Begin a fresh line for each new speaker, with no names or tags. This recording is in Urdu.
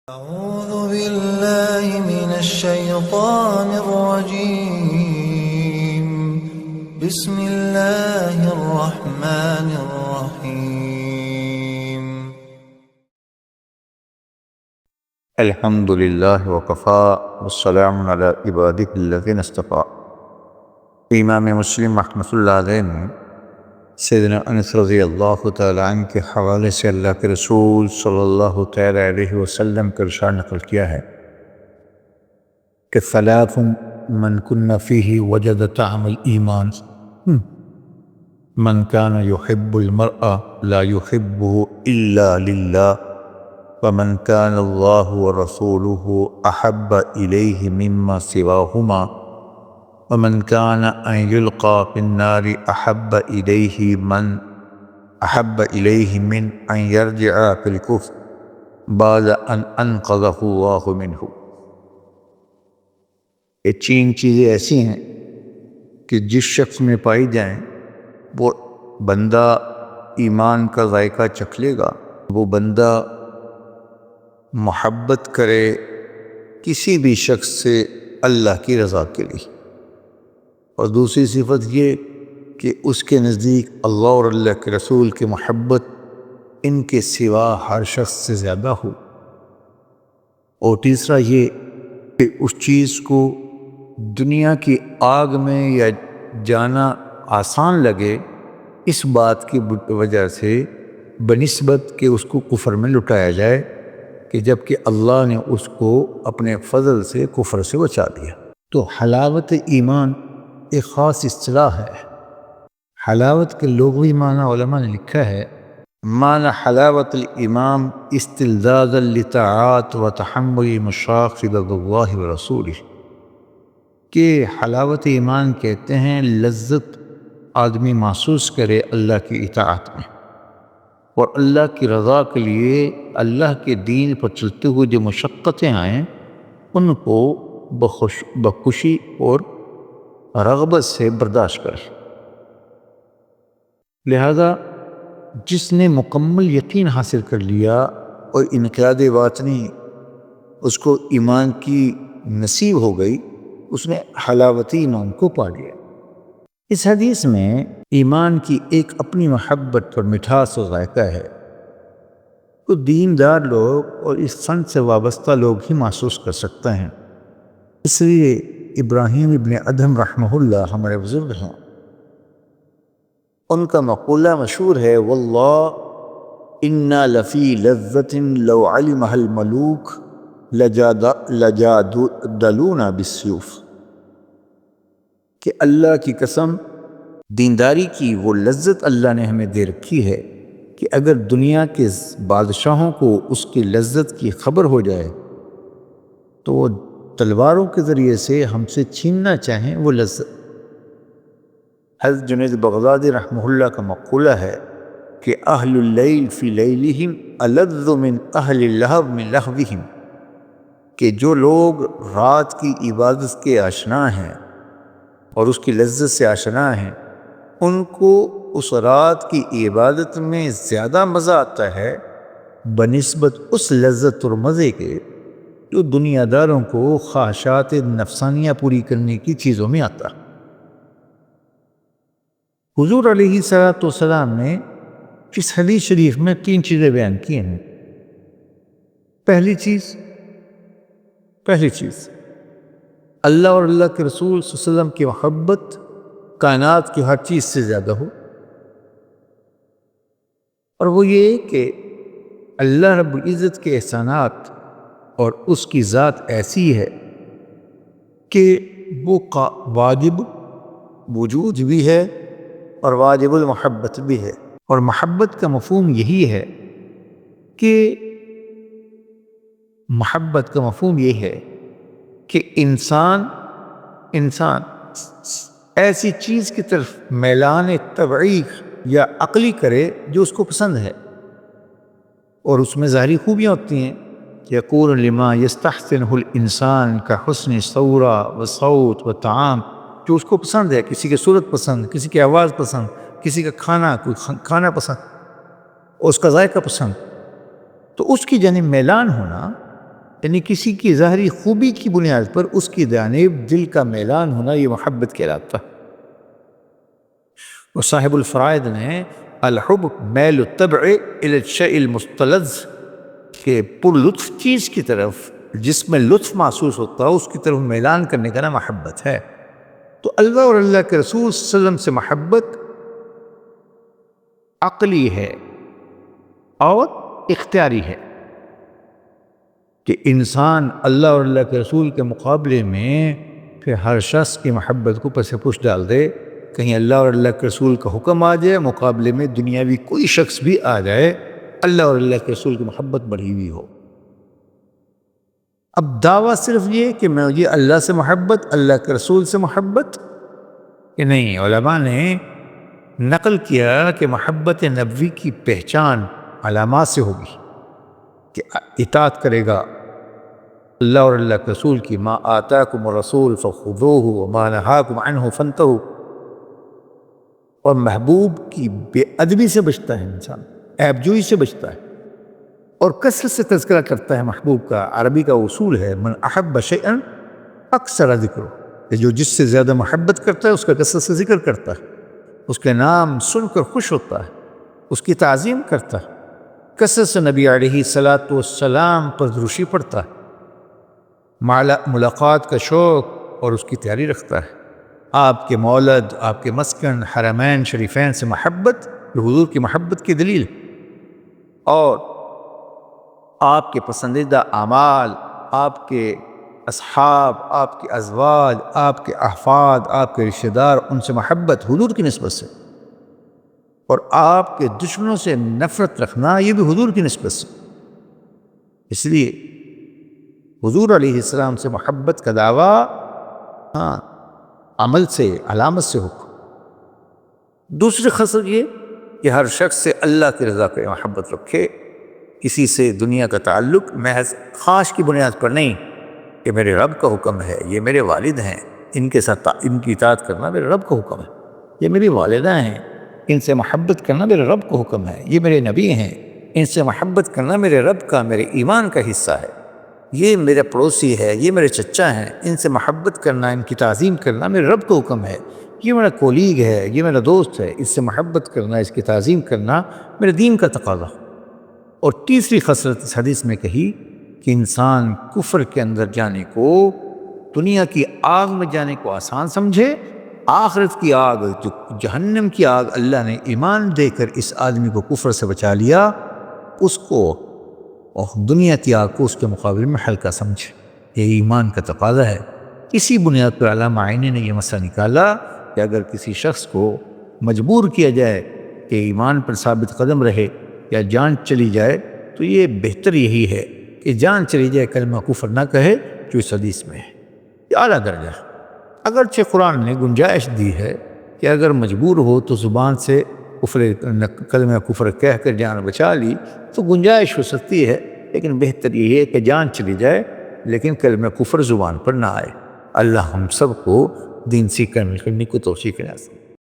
أعوذ بالله من الشيطان الرجيم. بسم الله الرحمن الرحيم.
الحمد لله وكفى والسلام على عباده الذين اصطفى. امام مسلم رحمۃ اللہ علیہ نے سیدنا انس رضی اللہ تعالیٰ عنہ کے حوالے سے اللہ کے رسول صلی اللہ تعالیٰ علیہ وسلم کا ارشاد نقل کیا ہے کہ ثلاث من كن فيه وجد طعم الایمان من كان يحب المرء لا يحبه الا لله ومن كان الله ورسوله احب اليه مما سواهما ومن كان ان يلقى في النار احب اليه من ان يرجع في الكفر بعد ان انقذه الله منه. یہ تین چیزیں ایسی ہیں کہ جس شخص میں پائی جائیں وہ بندہ ایمان کا ذائقہ چکھ لے گا، وہ بندہ محبت کرے کسی بھی شخص سے اللہ کی رضا کے لیے، اور دوسری صفت یہ کہ اس کے نزدیک اللہ اور اللہ کے رسول کی محبت ان کے سوا ہر شخص سے زیادہ ہو، اور تیسرا یہ کہ اس چیز کو دنیا کی آگ میں یا جانا آسان لگے اس بات کی وجہ سے بنسبت کہ اس کو کفر میں لٹایا جائے، کہ جبکہ اللہ نے اس کو اپنے فضل سے کفر سے بچا دیا. تو حلاوت ایمان ایک خاص اصطلاح ہے. حلاوت کے لغوی معنی علماء نے لکھا ہے معنی حلاوت الایمان استلذاذا لطاعات و تحمل مشاق رضا اللہ ورسولہ، کہ حلاوت ایمان کہتے ہیں لذت آدمی محسوس کرے اللہ کی اطاعت میں، اور اللہ کی رضا کے لیے اللہ کے دین پر چلتے ہوئے جو مشقتیں آئیں ان کو بخوشی اور رغبت سے برداشت کرے. لہذا جس نے مکمل یقین حاصل کر لیا اور انقیاد باطنی اس کو ایمان کی نصیب ہو گئی، اس نے حلاوت ایمان کو پا لیا. اس حدیث میں ایمان کی ایک اپنی محبت اور مٹھاس و ذائقہ ہے، تو دیندار لوگ اور اس فن سے وابستہ لوگ ہی محسوس کر سکتے ہیں. اس لیے ابراہیم ابن ادہم رحمہ اللہ ہمارے بزرگ ہیں، ان کا مقولہ مشہور ہے واللہ انا لفی لذت لو علمها الملوک لجادلونا بالسیوف، کہ اللہ کی قسم دینداری کی وہ لذت اللہ نے ہمیں دے رکھی ہے کہ اگر دنیا کے بادشاہوں کو اس کی لذت کی خبر ہو جائے تو وہ تلواروں کے ذریعے سے ہم سے چھیننا چاہیں وہ لذت. حضرت جنید بغدادی رحمہ اللہ کا مقولہ ہے کہ اہل اللیل فی لیلہم الذ من اہل اللہو من لہوہم، کہ جو لوگ رات کی عبادت کے آشنا ہیں اور اس کی لذت سے آشنا ہیں ان کو اس رات کی عبادت میں زیادہ مزہ آتا ہے بنسبت اس لذت اور مزے کے جو دنیا داروں کو خواہشات نفسانیہ پوری کرنے کی چیزوں میں آتا. حضور علیہ السلام نے اس حدیث شریف میں تین چیزیں بیان کی ہیں. پہلی چیز اللہ اور اللہ کے رسول صلی اللہ علیہ وسلم کی محبت کائنات کی ہر چیز سے زیادہ ہو، اور وہ یہ کہ اللہ رب العزت کے احسانات اور اس کی ذات ایسی ہے کہ وہ واجب وجود بھی ہے اور واجب المحبت بھی ہے. اور محبت کا مفہوم یہی ہے کہ انسان ایسی چیز کی طرف میلان طبعی یا عقلی کرے جو اس کو پسند ہے، اور اس میں ظاہری خوبیاں ہوتی ہیں. یقول لما یستحسنہ الانسان کا حسن صورہ و صوت و طعام، جو اس کو پسند ہے، کسی کی صورت پسند، کسی کی آواز پسند، کسی کا کھانا پسند، اور اس کا ذائقہ پسند، تو اس کی جانب میلان ہونا یعنی کسی کی ظاہری خوبی کی بنیاد پر اس کی جانب دل کا میلان ہونا، یہ محبت کہلاتا ہے۔ اور صاحب الفرائض نے الحب میل الطبع الی الشیء المستلذ، کہ پر لطف چیز کی طرف جس میں لطف محسوس ہوتا ہے اس کی طرف میلان کرنے کا نام محبت ہے۔ تو اللہ اور اللہ کے رسول صلی اللہ علیہ وسلم سے محبت عقلی ہے اور اختیاری ہے، کہ انسان اللہ اور اللہ کے رسول کے مقابلے میں پھر ہر شخص کی محبت کو پس پش ڈال دے۔ کہیں اللہ اور اللہ کے رسول کا حکم آ جائے، مقابلے میں دنیاوی کوئی شخص بھی آ جائے، اللہ اور اللہ کے رسول کی محبت بڑھی ہوئی ہو۔ اب دعویٰ صرف یہ کہ مجھے اللہ سے محبت، اللہ کے رسول سے محبت، کہ نہیں، علماء نے نقل کیا کہ محبت نبوی کی پہچان علامات سے ہوگی، کہ اطاعت کرے گا اللہ اور اللہ کے رسول کی، ما آتاکم الرسول فخذوہ وما نہاکم عنہ فانتہوا، اور محبوب کی بے ادبی سے بچتا ہے انسان، عیب جوئی سے بچتا ہے، اور کثرت سے تذکرہ کرتا ہے محبوب کا۔ عربی کا اصول ہے من احب شیئا اکثر ذکرہ، کہ جو جس سے زیادہ محبت کرتا ہے اس کا کثرت سے ذکر کرتا ہے، اس کے نام سن کر خوش ہوتا ہے، اس کی تعظیم کرتا ہے، کثرت سے نبی علیہ الصلاۃ والسلام پر دروشی پڑھتا ہے، ملاقات کا شوق اور اس کی تیاری رکھتا ہے۔ آپ کے مولد، آپ کے مسکن حرمین شریفین سے محبت جو حضور کی محبت کی دلیل، اور آپ کے پسندیدہ اعمال، آپ کے اصحاب، آپ کے ازواج، آپ کے احفاد، آپ کے رشتہ دار، ان سے محبت حضور کی نسبت سے، اور آپ کے دشمنوں سے نفرت رکھنا یہ بھی حضور کی نسبت سے۔ اس لیے حضور علیہ السلام سے محبت کا دعویٰ عمل سے، علامت سے ہوگا۔ دوسری خصلت یہ کہ ہر شخص سے اللہ کی رضا کی محبت رکھے، کسی سے دنیا کا تعلق محض خواہش کی بنیاد پر نہیں، کہ میرے رب کا حکم ہے، یہ میرے والد ہیں، ان کے ساتھ ان کی اطاعت کرنا میرے رب کا حکم ہے، یہ میری والدہ ہیں، ان سے محبت کرنا میرے رب کا حکم ہے، یہ میرے نبی ہیں، ان سے محبت کرنا میرے رب کا، میرے ایمان کا حصہ ہے، یہ میرے پڑوسی ہے، یہ میرے چچا ہیں، ان سے محبت کرنا، ان کی تعظیم کرنا میرے رب کا حکم ہے، یہ میرا کولیگ ہے، یہ میرا دوست ہے، اس سے محبت کرنا، اس کی تعظیم کرنا میرے دین کا تقاضا۔ اور تیسری خصلت اس حدیث میں کہی کہ انسان کفر کے اندر جانے کو، دنیا کی آگ میں جانے کو آسان سمجھے، آخرت کی آگ، جو جہنم کی آگ اللہ نے ایمان دے کر اس آدمی کو کفر سے بچا لیا، اس کو اور دنیا کی آگ کو اس کے مقابلے میں ہلکا سمجھے۔ یہ ایمان کا تقاضا ہے۔ اسی بنیاد پر علامہ عینی نے یہ مسئلہ نکالا کہ اگر کسی شخص کو مجبور کیا جائے کہ ایمان پر ثابت قدم رہے یا جان چلی جائے، تو یہ بہتر یہی ہے کہ جان چلی جائے، کلمہ کفر نہ کہے، جو اس حدیث میں ہے۔ یہ اعلیٰ درجہ ہے۔ اگرچہ قرآن نے گنجائش دی ہے کہ اگر مجبور ہو تو زبان سے کلمہ کفر کہہ کر جان بچا لی تو گنجائش ہو سکتی ہے، لیکن بہتر یہ ہے کہ جان چلی جائے لیکن کلمہ کفر زبان پر نہ آئے۔ اللہ ہم سب کو دین سیکھ کر مل کرنے کو توفیق عطا فرمائے۔